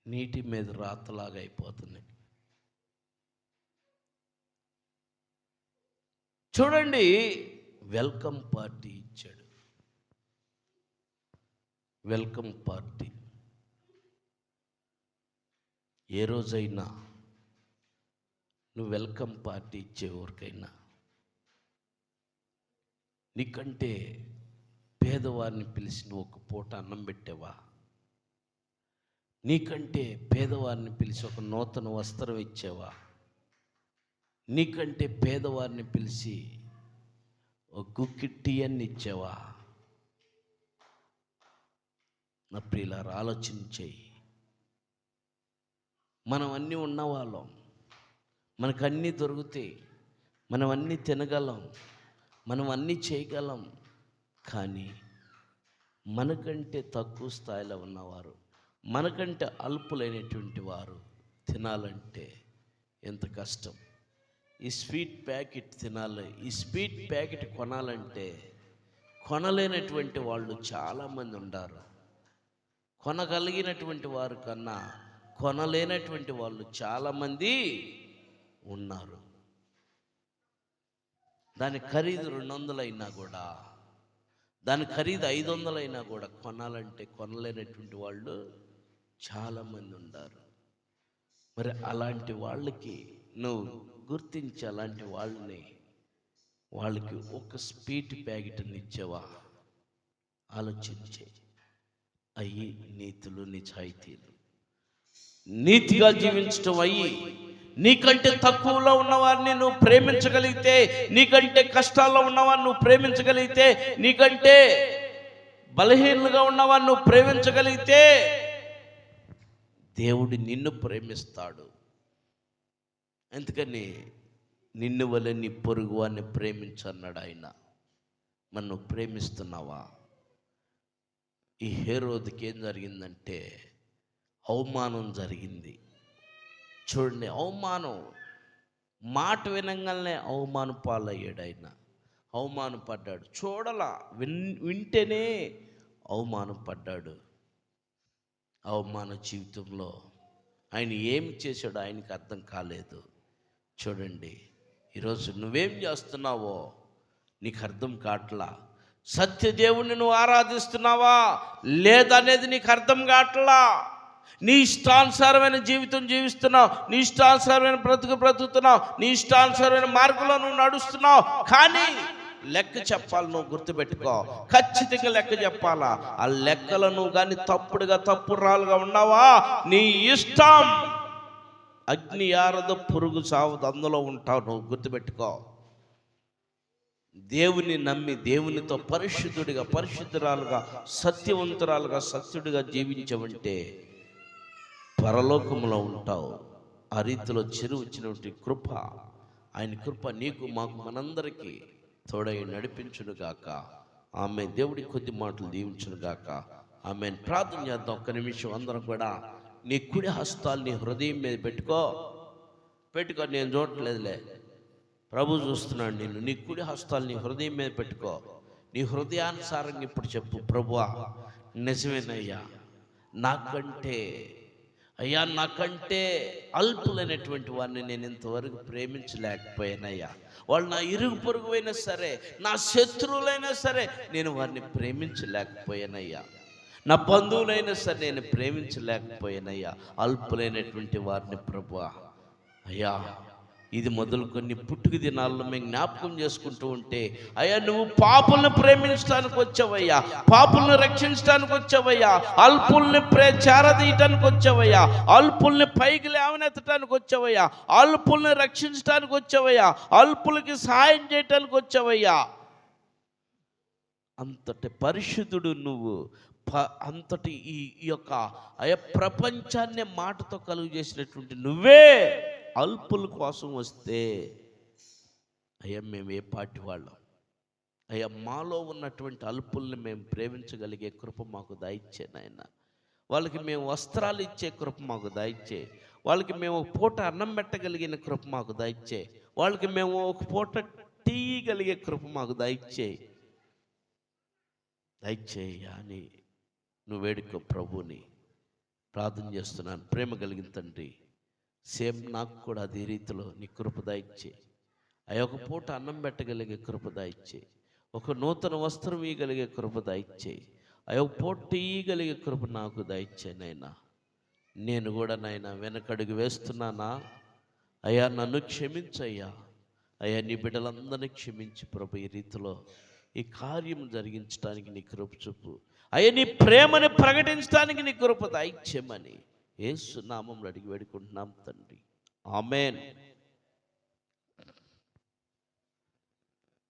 నీటి మీద రాతలాగా అయిపోతున్నాయి. చూడండి, వెల్కమ్ పార్టీ ఇచ్చాడు. Welcome party. ఏ రోజైనా నువ్వు వెల్కమ్ పార్టీ ఇచ్చే ఎవరికైనా, నీకంటే పేదవారిని పిలిచి నువ్వు ఒక పూట అన్నం పెట్టావా? నీకంటే పేదవారిని పిలిచి ఒక నూతన వస్త్రం ఇచ్చావా? నీకంటే పేదవారిని పిలిచి ఒక గుక్కిట్టి అని ఇచ్చావా? నా ప్రియులారా, ఆలోచించేయి. మనం అన్నీ ఉన్నవాళ్ళం, మనకు అన్నీ దొరుకుతాయి, మనం అన్నీ తినగలం, మనం అన్నీ చేయగలం. కానీ మనకంటే తక్కువ స్థాయిలో ఉన్నవారు, మనకంటే అల్పులైనటువంటి వారు తినాలంటే ఎంత కష్టం. ఈ స్వీట్ ప్యాకెట్ తినాలి, ఈ స్వీట్ ప్యాకెట్ కొనాలంటే కొనలేనటువంటి వాళ్ళు చాలామంది ఉన్నారు. కొనగలిగినటువంటి వారు కన్నా కొనలేనటువంటి వాళ్ళు చాలామంది ఉన్నారు. దాని ఖరీదు 200 అయినా కూడా, దాని ఖరీదు 500 అయినా కూడా కొనాలంటే కొనలేనటువంటి వాళ్ళు చాలామంది ఉన్నారు. మరి అలాంటి వాళ్ళకి నువ్వు గుర్తించి అలాంటి వాళ్ళకి ఒక స్వీట్ ప్యాకెట్ని ఇచ్చావా? ఆలోచించే. అయ్యి నీతులు, నిజాయితీలు, నీతిగా జీవించటం అయ్యి నీకంటే తక్కువలో ఉన్నవారిని నువ్వు ప్రేమించగలిగితే, నీకంటే కష్టాల్లో ఉన్నవారిని నువ్వు ప్రేమించగలిగితే, నీకంటే బలహీనులుగా ఉన్నవారిని నువ్వు ప్రేమించగలిగితే దేవుడు నిన్ను ప్రేమిస్తాడు. ఎందుకని నిన్ను వలె నీ పొరుగు వారిని ప్రేమించన్నాడు ఆయన. మరి నువ్వు ప్రేమిస్తున్నావా? ఈ హేరోదుకి ఏం జరిగిందంటే అవమానం జరిగింది. చూడండి, అవమానం, మాట వినంగానే అవమానం పాలయ్యాడు ఆయన. అవమానం పడ్డాడు. వింటేనే అవమానం పడ్డాడు. అవమాన జీవితంలో ఆయన ఏం చేశాడో ఆయనకి అర్థం కాలేదు. చూడండి, ఈరోజు నువ్వేం చేస్తున్నావో నీకు అర్థం కావట్లా. సత్యదేవుని నువ్వు ఆరాధిస్తున్నావా లేదనేది నీకు అర్థం కావట్లా. నీ ఇష్టానుసారమైన జీవితం జీవిస్తున్నావు, నీ ఇష్టానుసారమైన బ్రతుకుతున్నావు, నీ ఇష్టానుసారమైన మార్గంలో నువ్వు నడుస్తున్నావు. కానీ లెక్క చెప్పాలి, నువ్వు గుర్తుపెట్టుకో. ఖచ్చితంగా లెక్క చెప్పాలా. ఆ లెక్కలో నువ్వు కానీ తప్పుడుగా ఉన్నావా, నీ ఇష్టం అగ్ని ఆరదు, పురుగు సావదు, అందులో ఉంటావు. నువ్వు గుర్తుపెట్టుకో. దేవుని నమ్మి దేవునితో పరిశుద్ధురాలుగా సత్యవంతురాలుగా సత్యుడిగా జీవించవంటే పరలోకములో ఉంటావు. ఆ రీతిలో వచ్చినటువంటి కృప, ఆయన కృప నీకు మాకు మనందరికీ తోడై నడిపించును గాక. ఆమె దేవుడి కొద్ది మాటలు దీవించును గాక. ఆమె ప్రార్థన చేద్దాం. ఒక్క నిమిషం అందరం కూడా నీ కుడి హస్తాలు నీ హృదయం మీద పెట్టుకో. నేను చూడట్లేదులే, ప్రభు చూస్తున్నాడు నిన్ను. నీ కుడి హస్తాలు నీ హృదయం మీద పెట్టుకో. నీ హృదయానుసారంగా ఇప్పుడు చెప్పు, ప్రభువా నిజమేనయ్యా, నాకంటే అల్పులైనటువంటి వారిని నేను ఇంతవరకు ప్రేమించలేకపోయానయ్యా. వాళ్ళు నా ఇరుగు పొరుగు అయినా సరే, నా శత్రువులైనా సరే నేను వారిని ప్రేమించలేకపోయానయ్యా. నా బంధువులైనా సరే నేను ప్రేమించలేకపోయానయ్యా. అల్పులైనటువంటి వారిని ప్రభువా అయ్యా, ఇది మొదలుకొని పుట్టుక దినాల్లో మేము జ్ఞాపకం చేసుకుంటూ ఉంటే, అయ్యా నువ్వు పాపుల్ని ప్రేమించడానికి వచ్చావయ్యా, పాపుల్ని రక్షించడానికి వచ్చావయ్యా, అల్పుల్ని చేరదీయటానికి వచ్చావయ్యా, అల్పుల్ని పైకి లేవనెత్తడానికి వచ్చావయ్యా, అల్పుల్ని రక్షించడానికి వచ్చావయ్యా, అల్పులకి సహాయం చేయటానికి వచ్చావయ్యా. అంతటి పరిశుద్ధుడు నువ్వు. అంతటి ఈ యొక్క అయ్యా ప్రపంచాన్ని మాటతో కలుగు చేసినటువంటి నువ్వే అల్పుల కోసం వస్తే, అయ్యా మేము ఏ పాటి వాళ్ళం? అయ్యా మాలో ఉన్నటువంటి అల్పుల్ని మేము ప్రేమించగలిగే కృప మాకు దయచే నాయన. వాళ్ళకి మేము వస్త్రాలు ఇచ్చే కృప మాకు దయచే. వాళ్ళకి మేము ఒక పూట అన్నం పెట్టగలిగిన కృప మాకు దయచే. వాళ్ళకి మేము ఒక పూట తీయగలిగే కృప మాకు దయచేయి అని నువ్వు వేడుకో ప్రభుని. ప్రార్థన చేస్తున్నాను. ప్రేమ కలిగిన తండ్రి, సేమ్ నాకు కూడా అదే రీతిలో నీ కృప దయచే. ఒక పూట అన్నం పెట్టగలిగే కృప దయచే, ఒక నూతన వస్త్రం ఇయ్యగలిగే కృప దయచే, ఒక పూట ఇయ్యగలిగే కృప నాకు దయచే నైనా. నేను కూడా నాయన వెనకడుగు వేస్తున్నానా అయ్యా, నన్ను క్షమించయ్యా. అయ్యా, నీ బిడ్డలందరినీ క్షమించి ప్రభు, ఈ రీతిలో ఈ కార్యం జరిగించడానికి నీ కృప చూపు అయ్యా, నీ ప్రేమను ప్రకటించడానికి నీ కృప దయచేయమని యేసు నామములో అడిగి వేడుకుంటున్నాం తండ్రి. ఆమేన్.